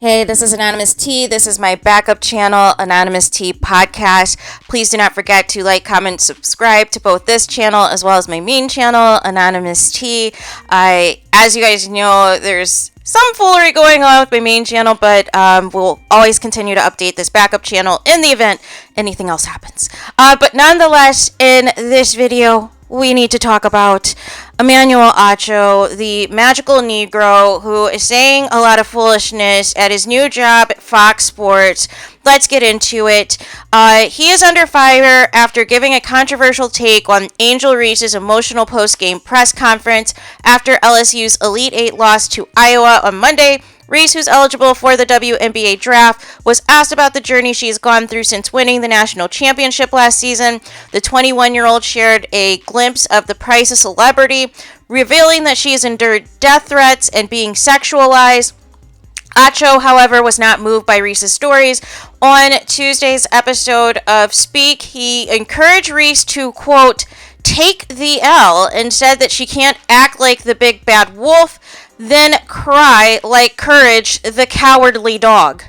Hey, this is Anonymous T. This is my backup channel, Anonymous T Podcast. Please do not forget to like, comment, subscribe to both this channel as well as my main channel, Anonymous T. As you guys know, there's some foolery going on with my main channel, but we'll always continue to update this backup channel in the event anything else happens. But nonetheless, in this video, we need to talk about Emmanuel Acho, the magical Negro who is saying a lot of foolishness at his new job at Fox Sports. Let's get into it. He is under fire after giving a controversial take on Angel Reese's emotional post-game press conference after LSU's Elite Eight loss to Iowa on Monday. Reese, who's eligible for the WNBA draft, was asked about the journey she's gone through since winning the national championship last season. The 21-year-old shared a glimpse of the price of celebrity, revealing that she has endured death threats and being sexualized. Acho, however, was not moved by Reese's stories. On Tuesday's episode of Speak, he encouraged Reese to, quote, take the L, and said that she can't act like the big bad wolf, then cry like Courage, the cowardly dog.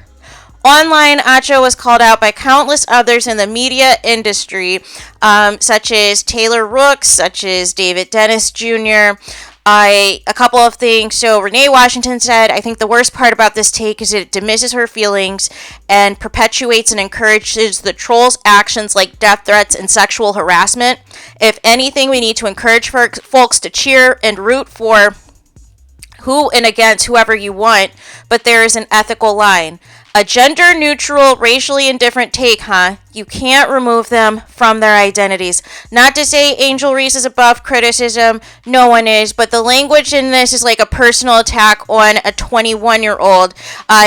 Online, Acho was called out by countless others in the media industry, such as Taylor Rooks, such as David Dennis Jr., a couple of things. So Renee Washington said, I think the worst part about this take is it diminishes her feelings and perpetuates and encourages the trolls' actions like death threats and sexual harassment. If anything, we need to encourage folks to cheer and root for who and against whoever you want, but there is an ethical line. A gender-neutral, racially indifferent take, huh? You can't remove them from their identities. Not to say Angel Reese is above criticism, no one is, but the language in this is like a personal attack on a 21-year-old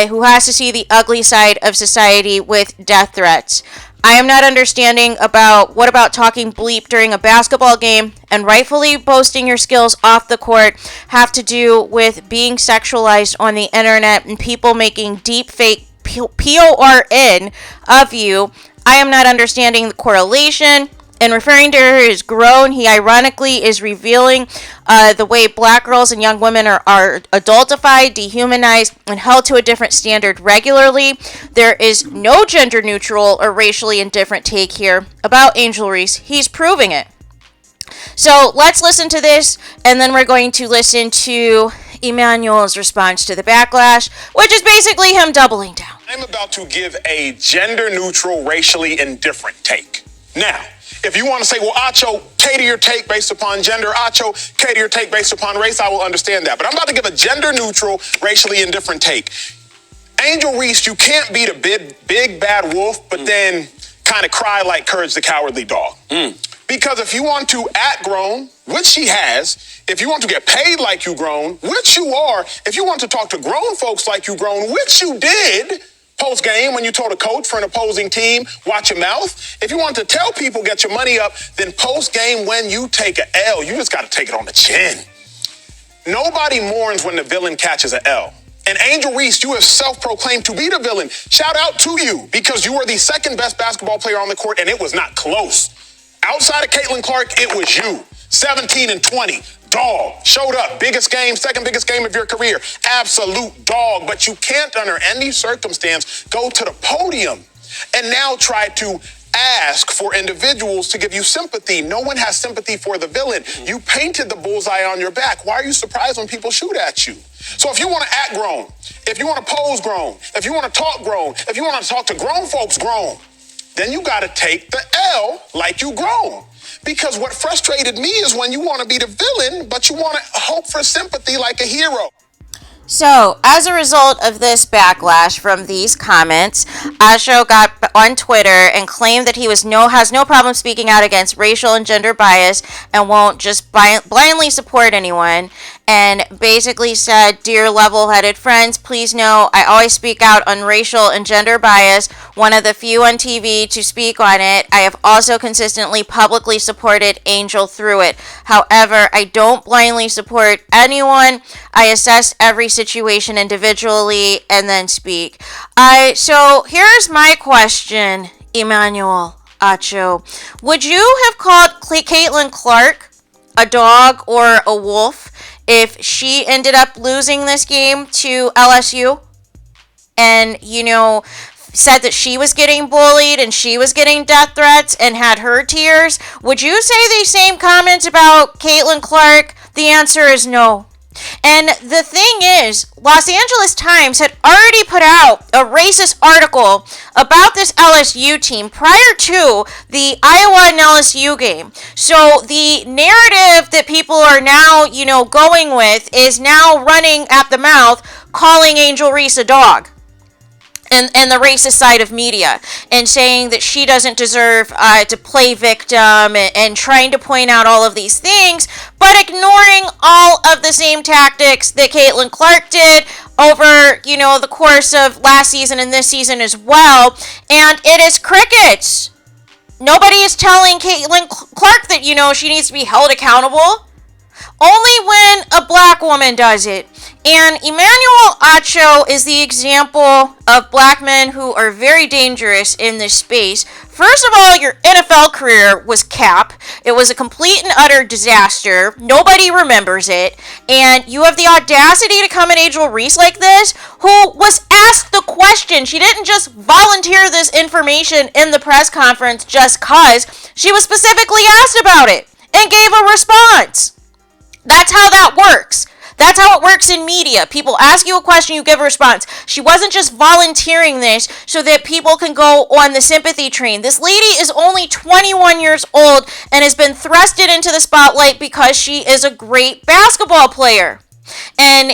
who has to see the ugly side of society with death threats. I am not understanding what about talking bleep during a basketball game and rightfully boasting your skills off the court have to do with being sexualized on the internet and people making deep fake PORN of you. I am not understanding the correlation. In referring to her as grown, he ironically is revealing the way black girls and young women are adultified, dehumanized, and held to a different standard regularly. There is no gender neutral or racially indifferent take here about Angel Reese. He's proving it. So let's listen to this, and then we're going to listen to Emmanuel's response to the backlash, which is basically him doubling down. I'm about to give a gender neutral, racially indifferent take. Now, if you want to say, well, Acho, cater your take based upon gender, Acho, cater your take based upon race, I will understand that. But I'm about to give a gender-neutral, racially indifferent take. Angel Reese, you can't be the big bad wolf, but then kind of cry like Courage the Cowardly Dog. Because if you want to act grown, which she has, if you want to get paid like you grown, which you are, if you want to talk to grown folks like you grown, which you did, post-game, when you told a coach for an opposing team, watch your mouth. If you want to tell people, get your money up, then post-game, when you take an L, you just got to take it on the chin. Nobody mourns when the villain catches an L. And Angel Reese, you have self-proclaimed to be the villain. Shout out to you, because you were the second best basketball player on the court, and it was not close. Outside of Caitlin Clark, it was you. 17 and 20. Dog. Showed up. Biggest game, second biggest game of your career. Absolute dog. But you can't, under any circumstance, go to the podium and now try to ask for individuals to give you sympathy. No one has sympathy for the villain. You painted the bullseye on your back. Why are you surprised when people shoot at you? So if you want to act grown, if you want to pose grown, if you want to talk grown, if you want to talk to grown folks grown, then you got to take the L like you grown. Because what frustrated me is when you want to be the villain, but you want to hope for sympathy like a hero. So, as a result of this backlash from these comments, Acho got on Twitter and claimed that he has no problem speaking out against racial and gender bias and won't just blindly support anyone, and basically said, dear level-headed friends, please know I always speak out on racial and gender bias, one of the few on TV to speak on it. I have also consistently publicly supported Angel through it. However, I don't blindly support anyone. I assess every situation individually and then speak. So here's my question, Emmanuel Acho. Would you have called Caitlin Clark a dog or a wolf if she ended up losing this game to LSU? and, said that she was getting bullied and she was getting death threats and had her tears, would you say these same comments about Caitlin Clark? The answer is no. And the thing is, Los Angeles Times had already put out a racist article about this LSU team prior to the Iowa and LSU game. So the narrative that people are now, going with is now running at the mouth, calling Angel Reese a dog. And the racist side of media, and saying that she doesn't deserve to play victim, and trying to point out all of these things, but ignoring all of the same tactics that Caitlin Clark did over, the course of last season and this season as well. And it is crickets. Nobody is telling Caitlin Clark that, she needs to be held accountable. Only when a black woman does it. And Emmanuel Acho is the example of black men who are very dangerous in this space. First of all, your NFL career was cap. It was a complete and utter disaster. Nobody remembers it. And you have the audacity to come at Angel Reese like this, who was asked the question. She didn't just volunteer this information in the press conference just cause. She was specifically asked about it and gave a response. That's how that works. That's how it works in media. People ask you a question, you give a response. She wasn't just volunteering this so that people can go on the sympathy train. This lady is only 21 years old and has been thrusted into the spotlight because she is a great basketball player. And,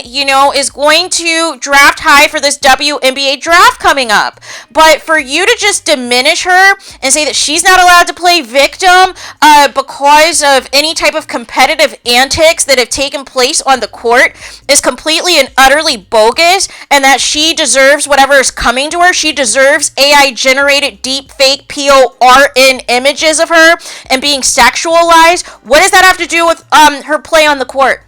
is going to draft high for this WNBA draft coming up. But for you to just diminish her and say that she's not allowed to play victim because of any type of competitive antics that have taken place on the court is completely and utterly bogus, and that she deserves whatever is coming to her. She deserves AI-generated deep fake PORN images of her and being sexualized. What does that have to do with her play on the court?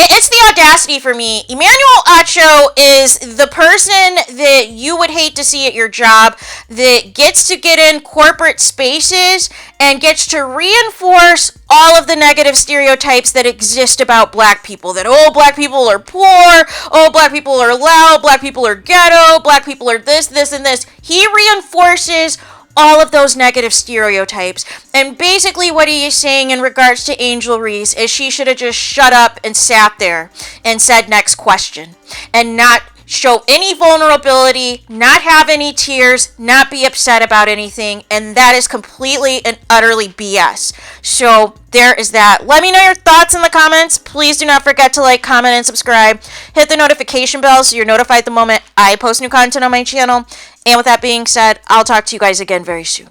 It's the audacity for me. Emmanuel Acho is the person that you would hate to see at your job, that gets to get in corporate spaces and gets to reinforce all of the negative stereotypes that exist about black people. That, black people are poor, black people are loud, black people are ghetto, black people are this, and this. He reinforces all of those negative stereotypes. And basically what he is saying in regards to Angel Reese is she should have just shut up and sat there and said next question, and not show any vulnerability, not have any tears, not be upset about anything. And that is completely and utterly BS. So there is that. Let me know your thoughts in the comments. Please do not forget to like, comment, and subscribe. Hit the notification bell so you're notified the moment I post new content on my channel. And with that being said, I'll talk to you guys again very soon.